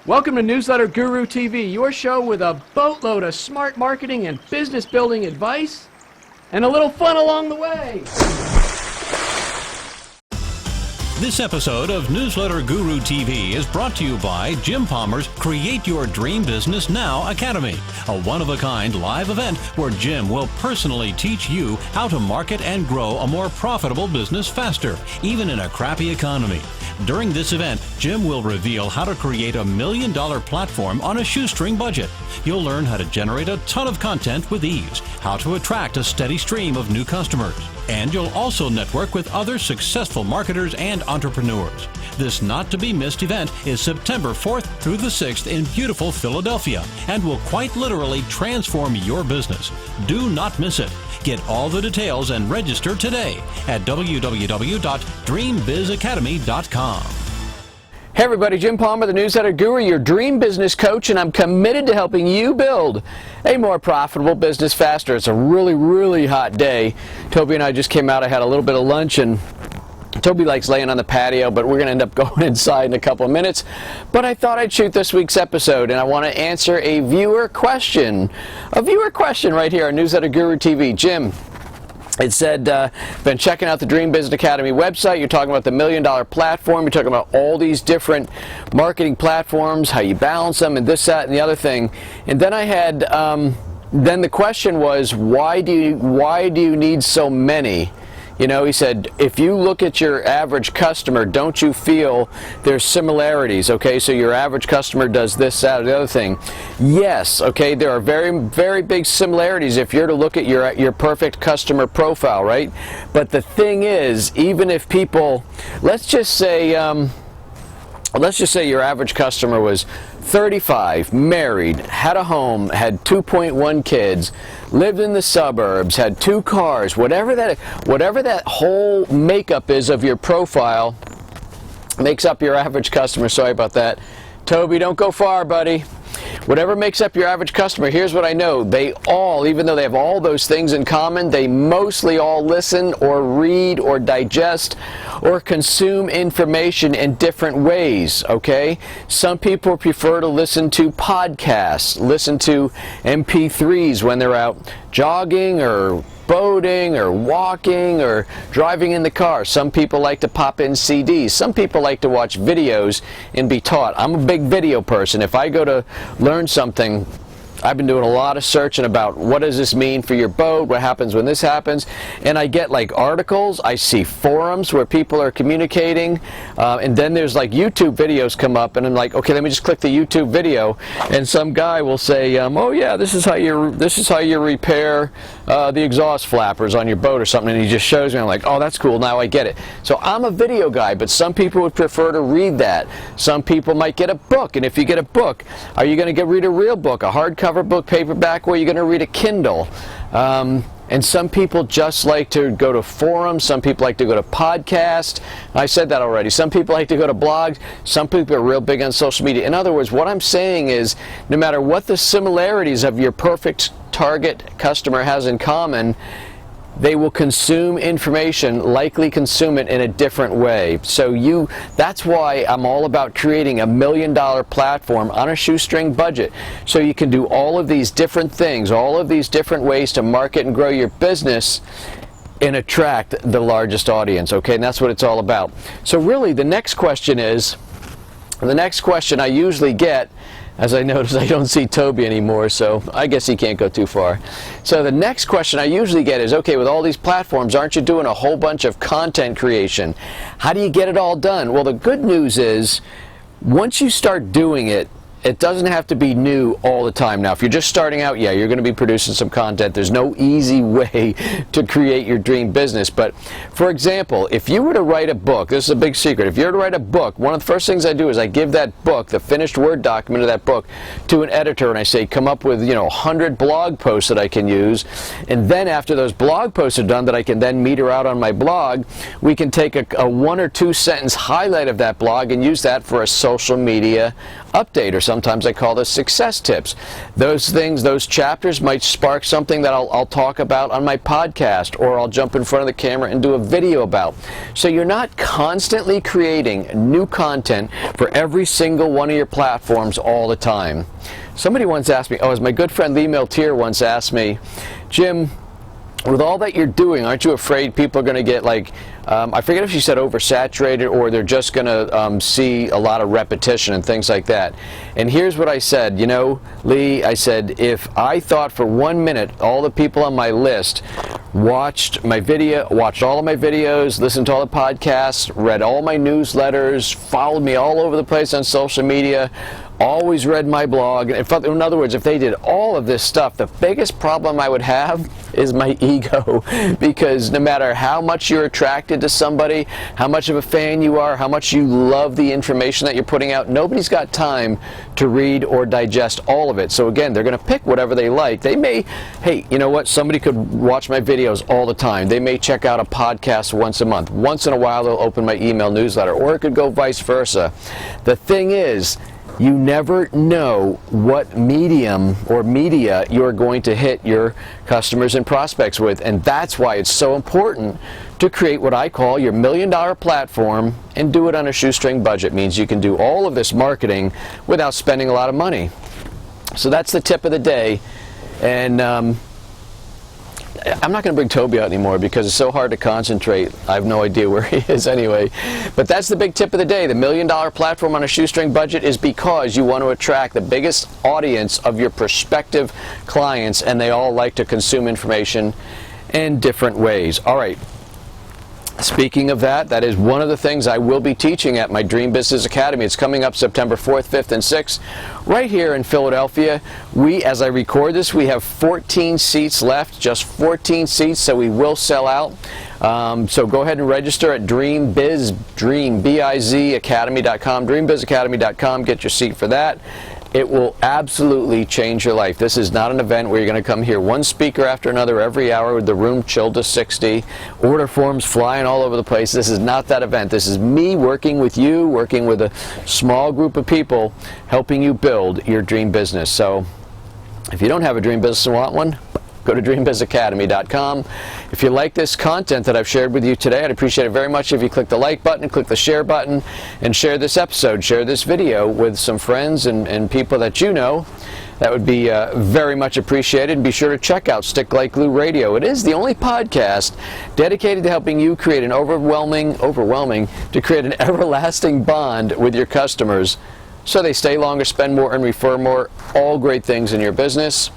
Welcome to Newsletter Guru TV, your show with a boatload of smart marketing and business building advice, and a little fun along the way. This episode of Newsletter Guru TV is brought to you by Jim Palmer's Create Your Dream Business Now Academy, a one-of-a-kind live event where Jim will personally teach you how to market and grow a more profitable business faster, even in a crappy economy. During this event, Jim will reveal how to create a $1 million platform on a shoestring budget. You'll learn how to generate a ton of content with ease, how to attract a steady stream of new customers, and you'll also network with other successful marketers and entrepreneurs. This not-to-be-missed event is September 4th through the 6th in beautiful Philadelphia and will quite literally transform your business. Do not miss it. Get all the details and register today at www.dreambizacademy.com. Hey everybody, Jim Palmer, the Newsletter Guru, your dream business coach, and I'm committed to helping you build a more profitable business faster. It's a really, really hot day. Toby and I just came out. I had a little bit of lunch, and Toby likes laying on the patio, but we're going to end up going inside in a couple of minutes. But I thought I'd shoot this week's episode, and I want to answer a viewer question. A viewer question right here on Newsletter Guru TV. Jim, it said, been checking out the Dream Business Academy website. You're talking about the $1 million platform. You're talking about all these different marketing platforms, how you balance them, and this, that, and the other thing. And then I had, then the question was, why do you need so many? You know, he said, if you look at your average customer, don't you feel there's similarities, okay? So your average customer does this, that, or the other thing. Yes, okay, there are very, very big similarities if you're to look at your perfect customer profile, right? But the thing is, even if people, let's just say your average customer was 35, married, had a home, had 2.1 kids, lived in the suburbs, had 2 cars, whatever that whole makeup is of your profile makes up your average customer. Sorry about that. Toby, don't go far, buddy. Whatever makes up your average customer, here's what I know. They all, even though they have all those things in common, they mostly all listen or read or digest or consume information in different ways, okay? Some people prefer to listen to podcasts, listen to MP3s when they're out jogging or boating or walking or driving in the car. Some people like to pop in CDs. Some people like to watch videos and be taught. I'm a big video person. If I go to learn something, I've been doing a lot of searching about what does this mean for your boat, what happens when this happens, and I get like articles, I see forums where people are communicating, and then there's like YouTube videos come up, and I'm like, okay, let me just click the YouTube video, and some guy will say, oh yeah, this is how you repair the exhaust flappers on your boat or something, and he just shows me. I'm like, oh, that's cool, now I get it. So I'm a video guy, but some people would prefer to read that. Some people might get a book, and if you get a book, are you going to read a real book, a hardcover book, paperback, or are you going to read a Kindle? And some people just like to go to forums. Some people like to go to podcasts. I said that already. Some people like to go to blogs. Some people are real big on social media. In other words, what I'm saying is, no matter what the similarities of your perfect target customer has in common, they will consume information, likely consume it in a different way. So that's why I'm all about creating a $1 million platform on a shoestring budget. So you can do all of these different things, all of these different ways to market and grow your business and attract the largest audience, okay? And that's what it's all about. So really, the next question I usually get, as I notice I don't see Toby anymore, so I guess he can't go too far. So the next question I usually get is, okay, with all these platforms, aren't you doing a whole bunch of content creation? How do you get it all done? Well, the good news is, once you start doing it, it doesn't have to be new all the time. Now, if you're just starting out, yeah, you're going to be producing some content. There's no easy way to create your dream business. But, for example, if you were to write a book, this is a big secret. If you were to write a book, one of the first things I do is I give that book, the finished Word document of that book, to an editor, and I say, come up with, 100 blog posts that I can use. And then after those blog posts are done that I can then meter out on my blog, we can take a 1 or 2 sentence highlight of that blog and use that for a social media update or Sometimes I call this success tips. Those things, those chapters might spark something that I'll talk about on my podcast, or I'll jump in front of the camera and do a video about. So you're not constantly creating new content for every single one of your platforms all the time. Somebody once asked me, as my good friend Lee Meltier once asked me, Jim, with all that you're doing, aren't you afraid people are going to get I forget if she said oversaturated, or they're just going to see a lot of repetition and things like that? And here's what I said, Lee, I said, if I thought for 1 minute all the people on my list watched all of my videos, listened to all the podcasts, read all my newsletters, followed me all over the place on social media, always read my blog. In other words, if they did all of this stuff, the biggest problem I would have is my ego, because no matter how much you're attracted to somebody, how much of a fan you are, how much you love the information that you're putting out, nobody's got time to read or digest all of it. So again, they're going to pick whatever they like. They may, hey, you know what, somebody could watch my videos all the time. They may check out a podcast once a month. Once in a while, they'll open my email newsletter, or it could go vice versa. The thing is, you never know what medium or media you're going to hit your customers and prospects with, and that's why it's so important to create what I call your $1 million platform and do it on a shoestring budget. It means you can do all of this marketing without spending a lot of money. So that's the tip of the day, and I'm not going to bring Toby out anymore because it's so hard to concentrate. I have no idea where he is anyway. But that's the big tip of the day. The $1 million platform on a shoestring budget is because you want to attract the biggest audience of your prospective clients, and they all like to consume information in different ways. All right. Speaking of that is one of the things I will be teaching at my Dream Business Academy. It's coming up September 4th, 5th, and 6th, right here in Philadelphia. As I record this, we have 14 seats left, just 14 seats, so we will sell out. So go ahead and register at DreamBizAcademy.com, DreamBizAcademy.com, get your seat for that. It will absolutely change your life. This is not an event where you're going to come hear one speaker after another every hour with the room chilled to 60, order forms flying all over the place. This is not that event. This is me working with you, working with a small group of people, helping you build your dream business. So if you don't have a dream business and want one, go to DreamBizAcademy.com. If you like this content that I've shared with you today, I'd appreciate it very much if you click the like button, click the share button, and share this episode, share this video with some friends and people that you know. That would be very much appreciated. And be sure to check out Stick Like Glue Radio. It is the only podcast dedicated to helping you create an everlasting bond with your customers, so they stay longer, spend more, and refer more. All great things in your business.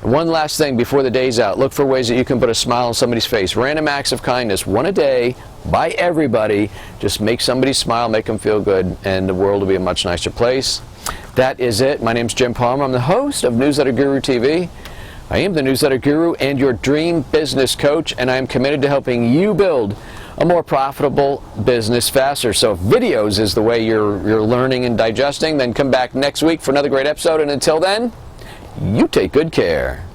And one last thing before the day's out, look for ways that you can put a smile on somebody's face. Random acts of kindness, one a day, by everybody. Just make somebody smile, make them feel good, and the world will be a much nicer place. That is it. My name's Jim Palmer. I'm the host of Newsletter Guru TV. I am the Newsletter Guru and your dream business coach, and I am committed to helping you build a more profitable business faster. So if videos is the way you're learning and digesting, then come back next week for another great episode. And until then, you take good care.